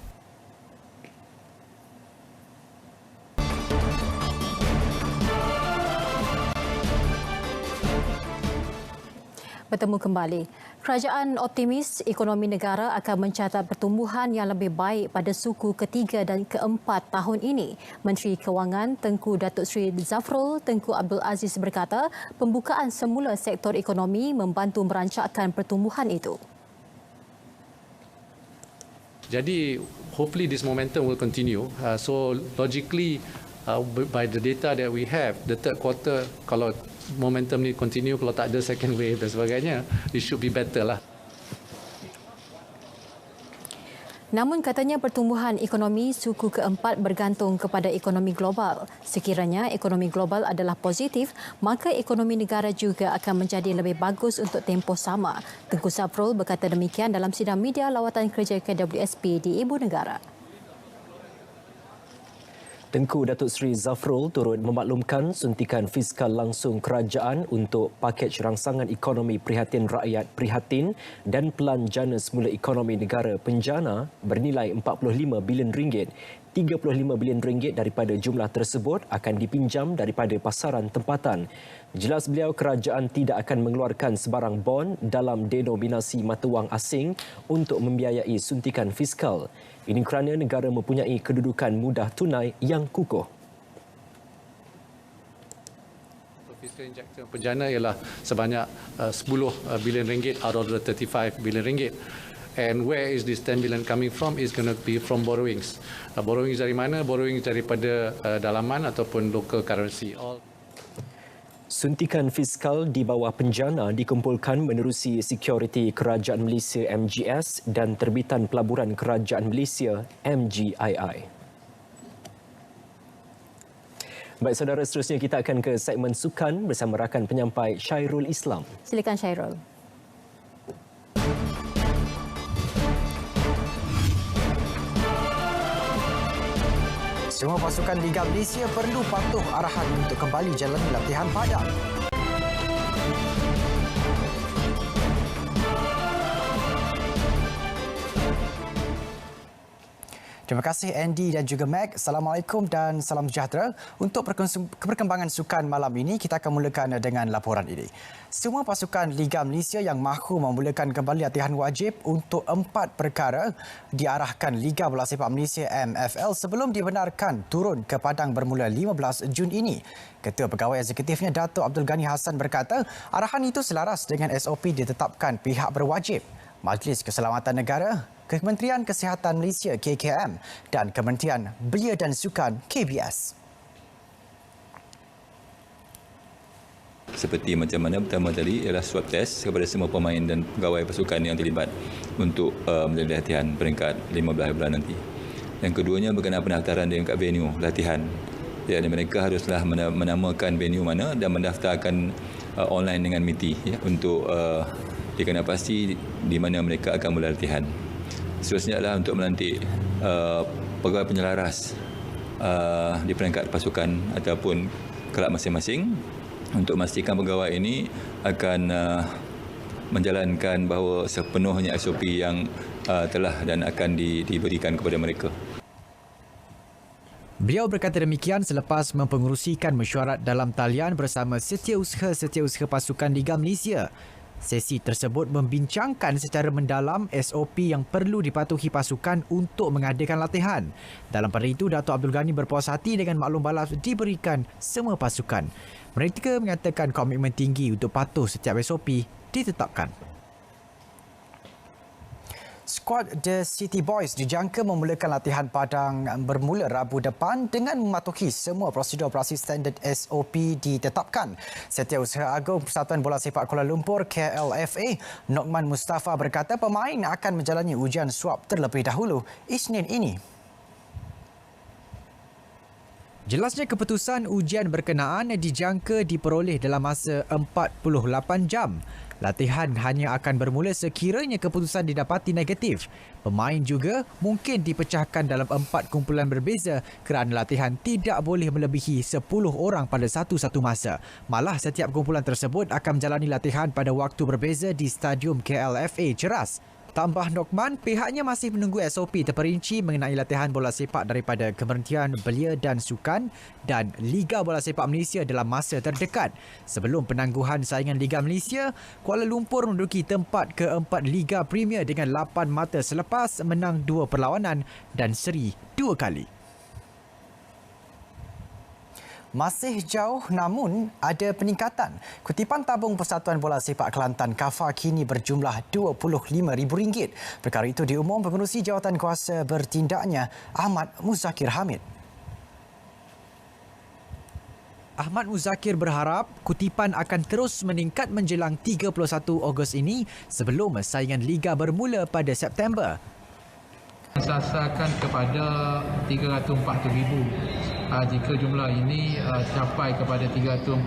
bertemu kembali. Kerajaan optimis ekonomi negara akan mencatat pertumbuhan yang lebih baik pada suku ketiga dan keempat tahun ini. Menteri Kewangan Tengku Datuk Seri Zafrul Tengku Abdul Aziz berkata, pembukaan semula sektor ekonomi membantu merancakkan pertumbuhan itu. Jadi, hopefully this momentum will continue. So logically, by the data that we have, the third quarter, kalau momentum ni continue, kalau tak ada second wave dan sebagainya, it should be better lah. Namun katanya pertumbuhan ekonomi suku keempat bergantung kepada ekonomi global. Sekiranya ekonomi global adalah positif, maka ekonomi negara juga akan menjadi lebih bagus untuk tempoh sama. Tengku Zafrul berkata demikian dalam sidang media lawatan kerja KWSP di Ibu Negara. Tengku Datuk Seri Zafrul turut memaklumkan suntikan fiskal langsung kerajaan untuk pakej rangsangan ekonomi Prihatin Rakyat Prihatin dan Pelan Jana Semula Ekonomi Negara Penjana bernilai RM45 bilion. RM35 bilion daripada jumlah tersebut akan dipinjam daripada pasaran tempatan. Jelas beliau, kerajaan tidak akan mengeluarkan sebarang bon dalam denominasi mata wang asing untuk membiayai suntikan fiskal. Ini kerana negara mempunyai kedudukan mudah tunai yang kukuh. Fiskal injection penjana ialah sebanyak RM10 bilion out of the RM35 bilion. And where is this 10 billion coming from? Is going to be from borrowings. Borrowings dari mana? Borrowings daripada dalaman ataupun local currency. Suntikan fiskal di bawah penjana dikumpulkan menerusi Sekuriti Kerajaan Malaysia MGS dan terbitan Pelaburan Kerajaan Malaysia MGII. Baik saudara, seterusnya kita akan ke segmen sukan bersama rakan penyampai Syairul Islam. Silakan Syairul. Semua pasukan Liga Malaysia perlu patuh arahan untuk kembali jalani latihan padat. Terima kasih Andy dan juga Mac. Assalamualaikum dan salam sejahtera. Untuk perkembangan sukan malam ini, kita akan mulakan dengan laporan ini. Semua pasukan Liga Malaysia yang mahu memulakan kembali latihan wajib untuk 4 perkara diarahkan Liga Bola Sepak Malaysia MFL sebelum dibenarkan turun ke padang bermula 15 Jun ini. Ketua Pegawai Eksekutifnya Datuk Abdul Ghani Hassan berkata, arahan itu selaras dengan SOP ditetapkan pihak berwajib. Majlis Keselamatan Negara, Kementerian Kesihatan Malaysia KKM dan Kementerian Belia dan Sukan KBS. Seperti macam mana pertama tadi ialah swab test kepada semua pemain dan pegawai pasukan yang terlibat untuk menjalani latihan peringkat 15 bulan nanti. Yang keduanya berkenaan pendaftaran di dekat venue latihan. Jadi mereka haruslah menamakan venue mana dan mendaftarkan online dengan MITI untuk dikenal pasti di mana mereka akan mula latihan. Seterusnya adalah untuk melantik pegawai penyelaras di peringkat pasukan ataupun kelab masing-masing untuk memastikan pegawai ini akan menjalankan bahawa sepenuhnya SOP yang telah dan akan diberikan kepada mereka. Beliau berkata demikian selepas mempengerusikan mesyuarat dalam talian bersama setiausaha pasukan Liga Malaysia. Sesi tersebut membincangkan secara mendalam SOP yang perlu dipatuhi pasukan untuk mengadakan latihan. Dalam pada itu, Datuk Abdul Ghani berpuas hati dengan maklum balas diberikan semua pasukan. Mereka menyatakan komitmen tinggi untuk patuh setiap SOP ditetapkan. Skuad The City Boys dijangka memulakan latihan padang bermula Rabu depan dengan mematuhi semua prosedur operasi standard SOP ditetapkan. Setiausaha Agung Persatuan Bola Sepak Kuala Lumpur KLFA, Nokman Mustafa berkata pemain akan menjalani ujian swab terlebih dahulu Isnin ini. Jelasnya keputusan ujian berkenaan dijangka diperoleh dalam masa 48 jam. Latihan hanya akan bermula sekiranya keputusan didapati negatif. Pemain juga mungkin dipecahkan dalam 4 kumpulan berbeza kerana latihan tidak boleh melebihi 10 orang pada satu masa. Malah setiap kumpulan tersebut akan menjalani latihan pada waktu berbeza di Stadium KLFA Ceras. Tambah Nokman, pihaknya masih menunggu SOP terperinci mengenai latihan bola sepak daripada Kementerian Belia dan Sukan dan Liga Bola Sepak Malaysia dalam masa terdekat. Sebelum penangguhan saingan Liga Malaysia, Kuala Lumpur menduduki tempat keempat Liga Premier dengan 8 mata selepas menang 2 perlawanan dan seri 2 kali. Masih jauh namun ada peningkatan. Kutipan tabung Persatuan Bola Sepak Kelantan KAFA kini berjumlah RM25,000. Perkara itu diumum Pengerusi Jawatan Kuasa Bertindaknya Ahmad Muzakir Hamid. Ahmad Muzakir berharap kutipan akan terus meningkat menjelang 31 Ogos ini sebelum saingan Liga bermula pada September. Asasakan kepada 340,000. Jika jumlah ini capai kepada 340,000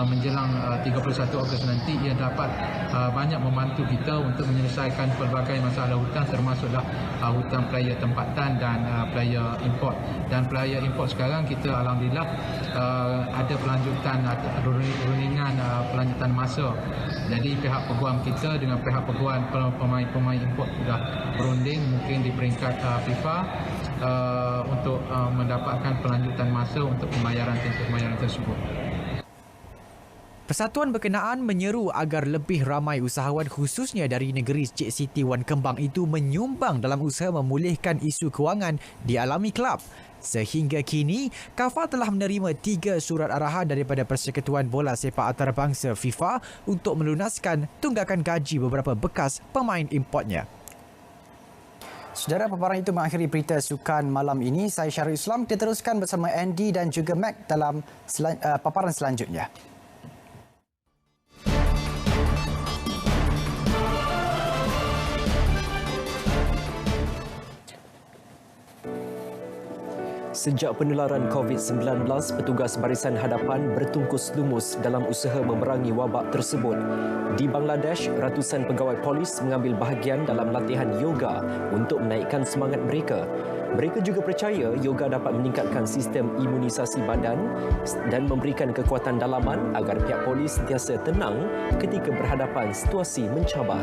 menjelang 31 Ogos nanti, ia dapat banyak membantu kita untuk menyelesaikan pelbagai masalah hutang, termasuklah hutang player tempatan dan player import. Dan player import sekarang kita alhamdulillah ada pelanjutan runingan pelanjutan masa. Jadi pihak peguam kita dengan pihak peguam pemain-pemain import sudah berunding mungkin di peringkat FIFA untuk mendapatkan pelanjutan masa untuk pembayaran tersebut. Persatuan berkenaan menyeru agar lebih ramai usahawan khususnya dari negeri Cik Siti Wan Kembang itu menyumbang dalam usaha memulihkan isu kewangan dialami kelab. Sehingga kini, KAFA telah menerima 3 surat arahan daripada Persekutuan Bola Sepak Antarabangsa FIFA untuk melunaskan tunggakan gaji beberapa bekas pemain importnya. Saudara, paparan itu mengakhiri berita sukan malam ini. Saya Syarul Islam. Kita teruskan bersama Andy dan juga Mac dalam paparan selanjutnya. Sejak penularan COVID-19, petugas Barisan Hadapan bertungkus lumus dalam usaha memerangi wabak tersebut. Di Bangladesh, ratusan pegawai polis mengambil bahagian dalam latihan yoga untuk menaikkan semangat mereka. Mereka juga percaya yoga dapat meningkatkan sistem imunisasi badan dan memberikan kekuatan dalaman agar pihak polis sentiasa tenang ketika berhadapan situasi mencabar.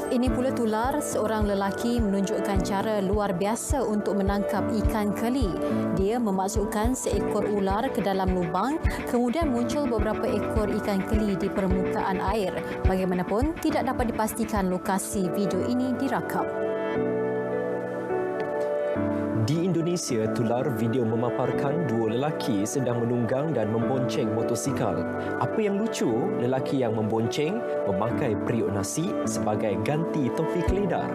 Ini pula tular, seorang lelaki menunjukkan cara luar biasa untuk menangkap ikan keli. Dia memasukkan seekor ular ke dalam lubang, kemudian muncul beberapa ekor ikan keli di permukaan air. Bagaimanapun, tidak dapat dipastikan lokasi video ini dirakam. Di Indonesia, tular video memaparkan 2 lelaki sedang menunggang dan membonceng motosikal. Apa yang lucu, lelaki yang membonceng memakai periuk nasi sebagai ganti topi keledar.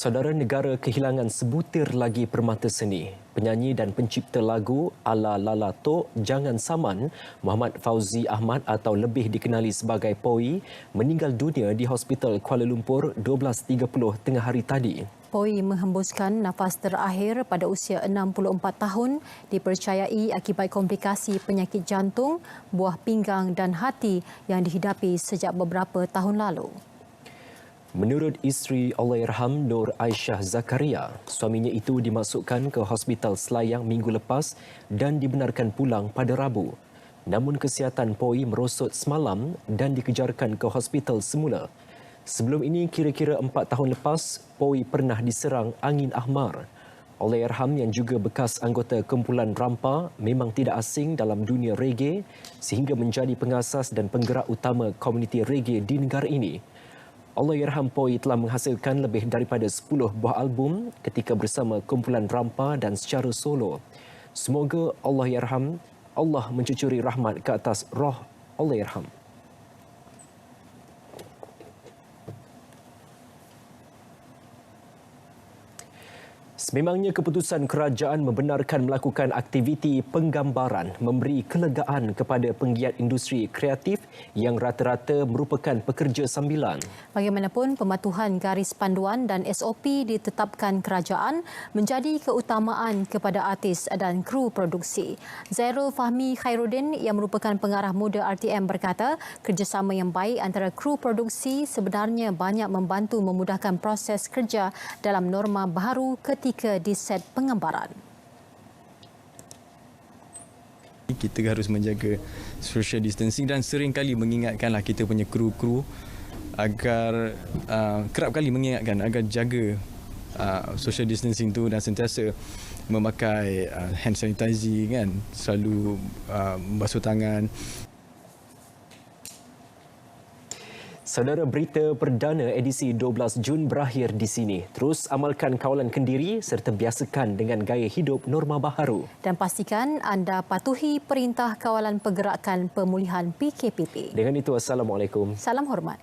Saudara negara kehilangan sebutir lagi permata seni. Penyanyi dan pencipta lagu Ala Lala Tok Jangan Saman, Muhammad Fauzi Ahmad atau lebih dikenali sebagai Poi, meninggal dunia di Hospital Kuala Lumpur 12.30 tengah hari tadi. Poi menghembuskan nafas terakhir pada usia 64 tahun, dipercayai akibat komplikasi penyakit jantung, buah pinggang dan hati yang dihidapi sejak beberapa tahun lalu. Menurut isteri Allahyarham Nur Aisyah Zakaria, suaminya itu dimasukkan ke Hospital Selayang minggu lepas dan dibenarkan pulang pada Rabu. Namun kesihatan Poi merosot semalam dan dikejarkan ke hospital semula. Sebelum ini, kira-kira 4 tahun lepas, Poi pernah diserang angin ahmar. Allahyarham yang juga bekas anggota kumpulan Rampa memang tidak asing dalam dunia reggae sehingga menjadi pengasas dan penggerak utama komuniti reggae di negara ini. Allahyarham Poi telah menghasilkan lebih daripada 10 buah album ketika bersama kumpulan Rampa dan secara solo. Semoga Allah mencucuri rahmat ke atas roh Allahyarham. Sememangnya keputusan kerajaan membenarkan melakukan aktiviti penggambaran memberi kelegaan kepada penggiat industri kreatif yang rata-rata merupakan pekerja sambilan. Bagaimanapun, pematuhan garis panduan dan SOP ditetapkan kerajaan menjadi keutamaan kepada artis dan kru produksi. Zairul Fahmi Khairuddin yang merupakan pengarah muda RTM berkata, kerjasama yang baik antara kru produksi sebenarnya banyak membantu memudahkan proses kerja dalam norma baharu ketika di set penggambaran. Kita harus menjaga social distancing dan seringkali mengingatkanlah kita punya kru-kru agar kerap kali mengingatkan agar jaga social distancing tu dan sentiasa memakai hand sanitizer kan, selalu basuh tangan. Saudara, berita perdana edisi 12 Jun berakhir di sini. Terus amalkan kawalan kendiri serta biasakan dengan gaya hidup norma baharu. Dan pastikan anda patuhi perintah kawalan pergerakan pemulihan PKPP. Dengan itu, Assalamualaikum. Salam hormat.